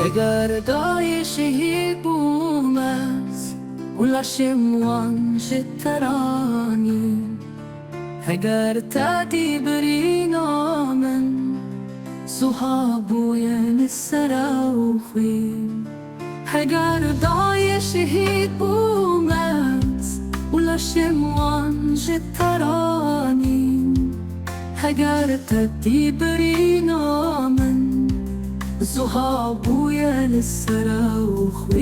اگر دای شهید بومز ولاشم وانش ترانی اگر تادی برينا من صحابوين السراوخي اگر دای شهید بومز ولاشم وانش ترانی اگر تادي برينا من صحابويا للسراوخي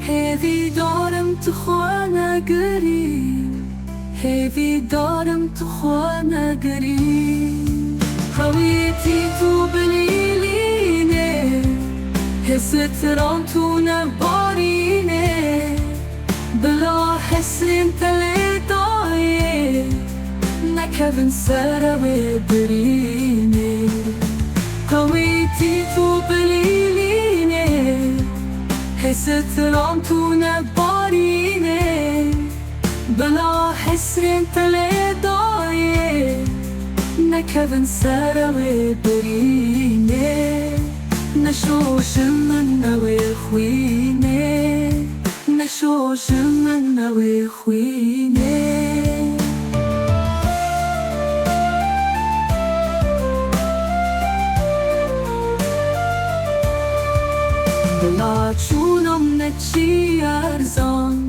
هذي دارم تخوانا قريب هذي دارم تخوانا قريب هويتي توبليليني هست رانتونا باريني بلا حسن تليداي نكبن سراوي بريني هويتي توبليليني هست رانتونا باريني بلا حسرين تليداي نكبن سراوي بريني نشوش من نوي خويني نشوش من نوي خويني بلا چونم نچی ارزان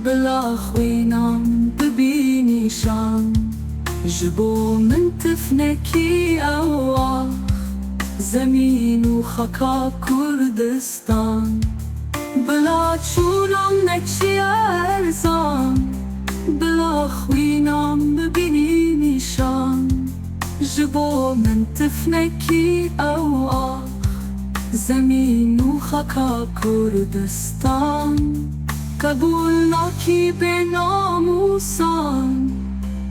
بلا خوینم ببینیشان جبو من تفنکی اواخ زمین و خاکا کردستان بلا چونم نچی ارزان بلا خوینم ببینیشان جبو من تفنکی اواخ زمین و خاکا کردستان قبول ناکی به ناموسان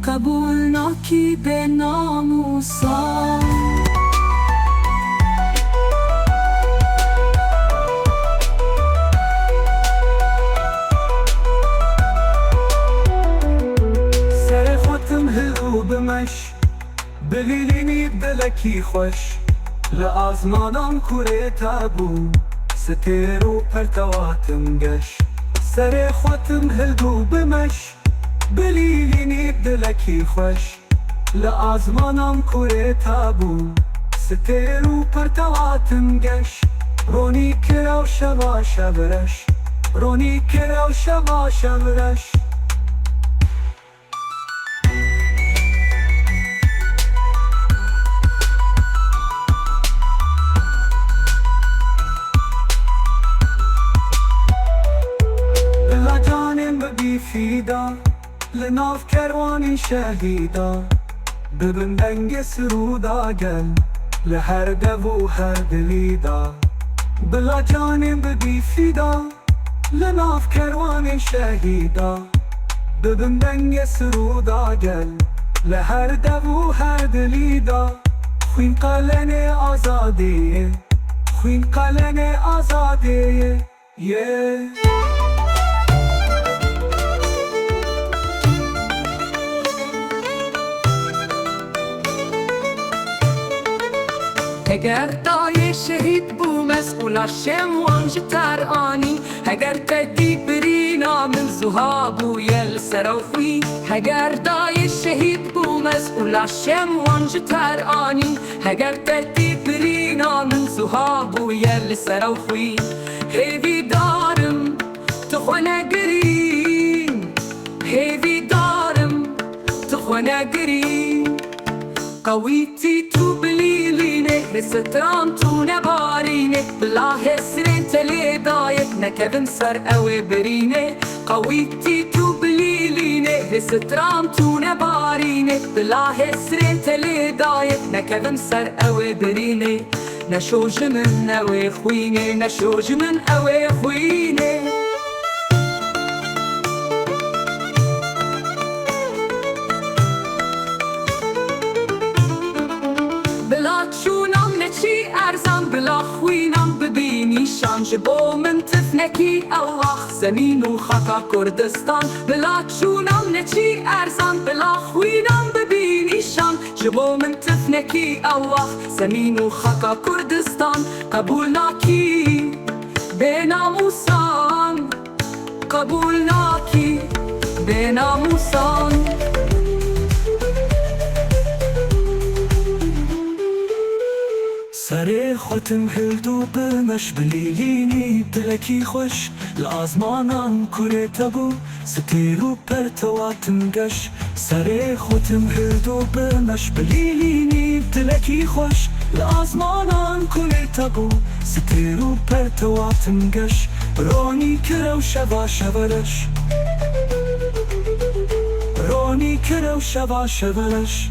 قبول ناکی به ناموسان سر خودم هلو بمش بلیلینی بدلکی خوش لآزمانم کوره تابو ستیر و پرتواتم گش سر خودم هلدو بمش بلیلینی بدلکی خوش لآزمانم کوره تابو ستیر و پرتواتم گش رونی کرا و شبا شبرش رونی کرا و شبا شبرش فیدا لناف کروانی شهیدا ببن دنگ سرودا گل لهر دو هر دلیدا بلا جانم ببی فیدا لناف کروانی شهیدا ببن دنگ سرودا گل لهر دو هر دلیدا خوین قلن آزادیه خوین قلن آزادیه اگر دای شهید بو مسئول شم وانج ترانی اگر تدی برینا من زهابو یل سروفی اگر دای شهید بو مسئول شم وانج ترانی اگر تدی برینا من زهابو یل سروفی هیوی دارم تخوانا گریم هیوی دارم تخوانا گریم قويتي توبليليني بستران تو نباريني بلا حسرين تلي دايك نكبن سر اوي بريني قويتي توبليليني بستران تو نباريني بلا حسرين تلي دايك نكبن سر اوي بريني نشوج من اوي خويني نشوج من اوي خويني بلا چونم نچی ارزان بلا خوینم ببینیشان جبو من تفنکی اوخ زمین و خاک کردستان بلا چونم نچی ارزان بلا خوینم ببینیشان جبو من تفنکی اوخ زمین و خاک کردستان قبول ناکی به ناموسان قبول ناکی به ناموسان سر خوتم هلدو بمش بلیلینی دلکی خوش لازمانان کره تبو ستیرو پرتواتم گش سر خوتم هلدو بمش بلیلینی دلکی خوش لازمانان کره تبو ستیرو پرتواتم گش رونی کرو شبا شبرش رونی کرو شبا شبرش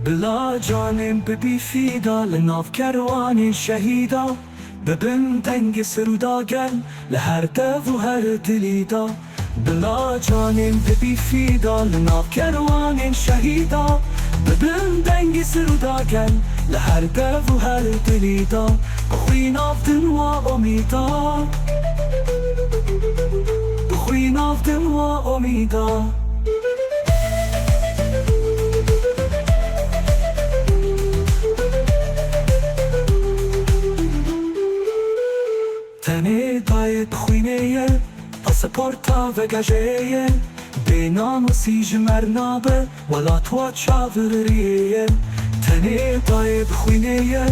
بلا جانم ببی فیدا لناف کروانی شهیدا ببن دنگ سرودا گل لهر دو و هر دلیدا بلا جانم ببی فیدا لناف کروانی شهیدا ببن دنگ سرودا گل لهر دو و هر دلیدا بخوی ناف دن و امیدا بخوی ناف دن و امیدا تنه دایت خوینه پاسپورتا و گجه به ناموسی جمرنابه ولا تو چاوریه تنه دایت خوینه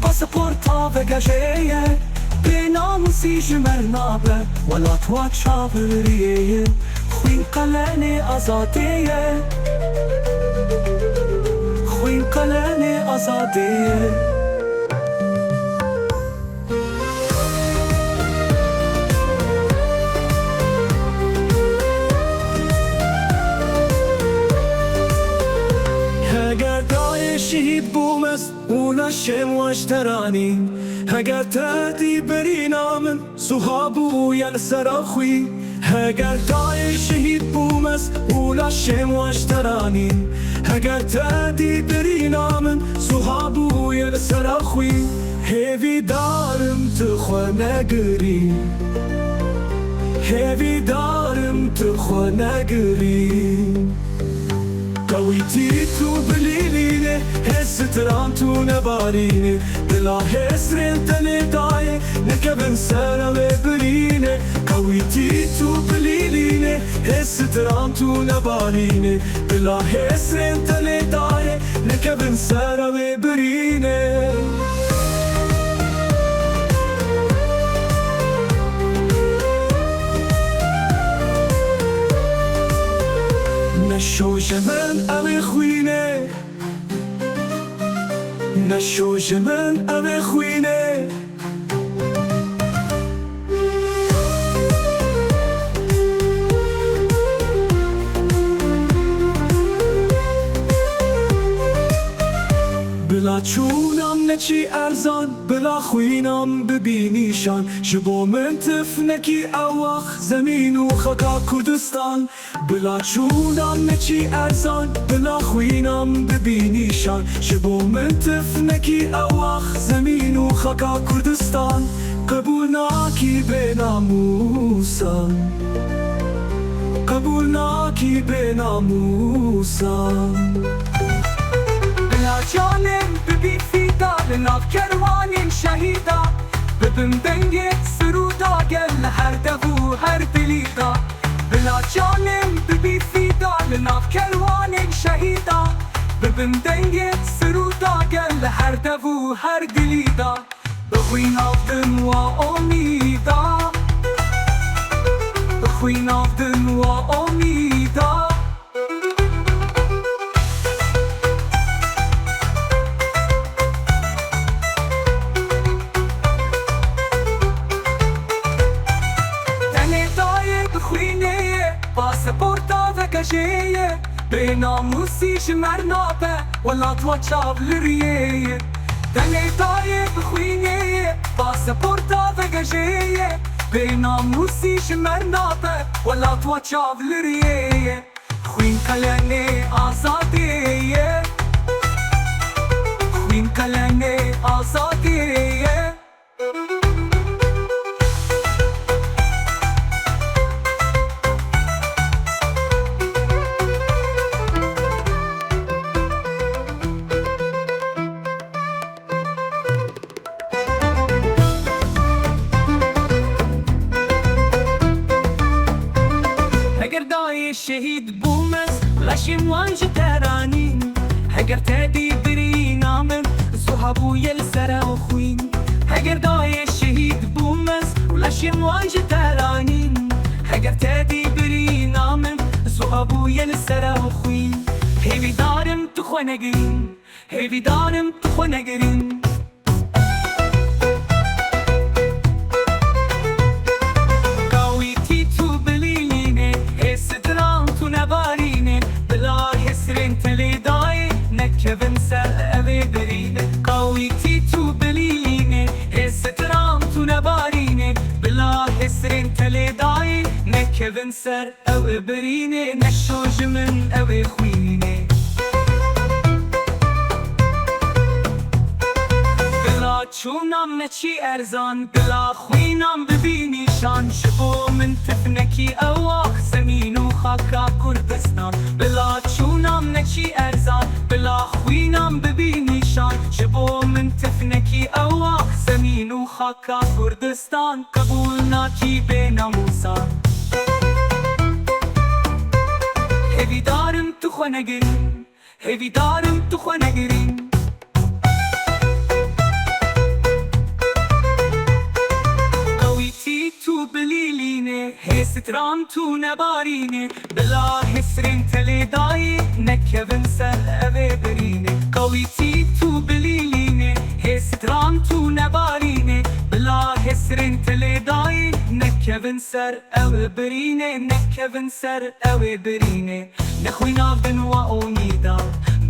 پاسپورتا و گجه به ناموسی جمرنابه ولا تو چاوریه خوین قلن آزادیه خوین قلن آزادیه شهید بومست اونا شم واشتراني هگر تهدي برينا من صحابو ينسراخوي هگر داي شهید بومست اونا شم واشتراني هگر تهدي برينا من صحابو ينسراخوي هيفي دارم تخو نگري هيفي دارم تخو نگري قويتي تو بليليني هستران تو نباريني بلا هسرين تني داي نكبن سنة وبريني قويتي تو بليليني هستران تو نباريني بلا هسرين تني داي نكبن سنة وبريني نشوش من اوی خوینه نشوش من اوی خوینه بلا چونم نچی ارزان بلا خوینم ببینیشان جبو من تفنکی اوخ زمین و خاک کردستان بلا چونم نچی ارزان بلا خوینم ببینیشان جبو من تفنکی اوخ زمین و خاک کردستان قبول ناکی به ناموسان قبول ناکی به ناموسان جانم ببی فیدا لناف کروانین شهیدا ببن دنگت سرودا گل هر دو هر دلیدا بلا جانم ببی فیدا لناف کروانین شهیدا ببن دنگت سرودا گل هر دو هر دلیدا بخوین آفدن و امیدا بخوین آفدن و امیدا پاسپورتا و گجه به ناموسی جمرنابه ولا تو چاوریه دنی دای بخوینه پاسپورتا و گجه به ناموسی جمرنابه ولا تو چاوریه خوین قلنه آزادیه خوین قلنه آزادیه هگر دای شهید بومس لشیم وانج ترانین هگر تدی بری نامن صحابو یل سر خوین هگر دای شهید بومس لشیم وانج ترانین هگر تدی بری نامن صحابو یل سر خوین هیوی دارم تو خو نگرین هیوی دارم تو خو نگرین Kevin ser eve berine Qawi ti tu beline Estram tu nabarine Bila hesrin teledai Ne Kevin ser eve berine Ne shojimin eve khwine Bila chunam ne chi erzan Bila khwinam bibini shan Shbo min tifneki awak Zemin u khaka Kurdistan Bila chunam ne chi erzan بلا خوینم ببینی شان جبو من تفنکی اواخ زمین و خاکا کردستان قبول ناکی به ناموسان هیوی دارم تو خو نگرین هیوی دارم تو خو نگرین قوی تی تو بلیلینه هسترام تو نبارینه بلا حسرین تلیدایی نکوین سر اوه برینه قوی تی تو بلیلینه هسترام تو نبارینه بلا حسرین تلیدایی نکوین سر اوه برینه نکوین سر اوه برینه نخوین آفدن و امیدا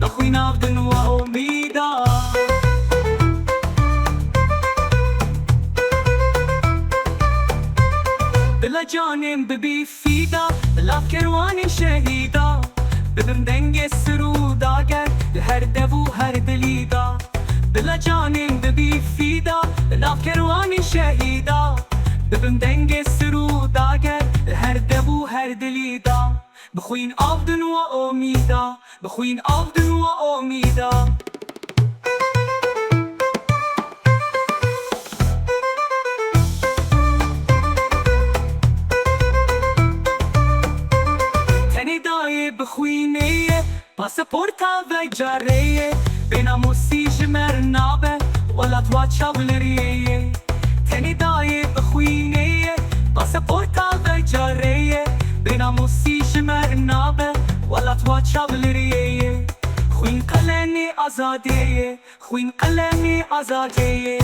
نخوین آفدن و امیدا بلا جانم ببی فیدا بلا کروان شهیدا ببم دنگ سرودا گر هر دو هر دلیدا بلا جانم ببی فیدا بلا کروان شهیدا ببم دنگ سرودا گر هر دو هر دلیدا بخوین آفدن و امیدا بخوین آفدن و امیدا بخوینه پاسپورتا و جاریه بناموسی جمر نابه ولا توا چاولریه تنی دای بخوینه پاسپورتا و جاریه بناموسی جمر نابه ولا توا چاولریه خوین قلنی آزادیه خوین قلنی آزادیه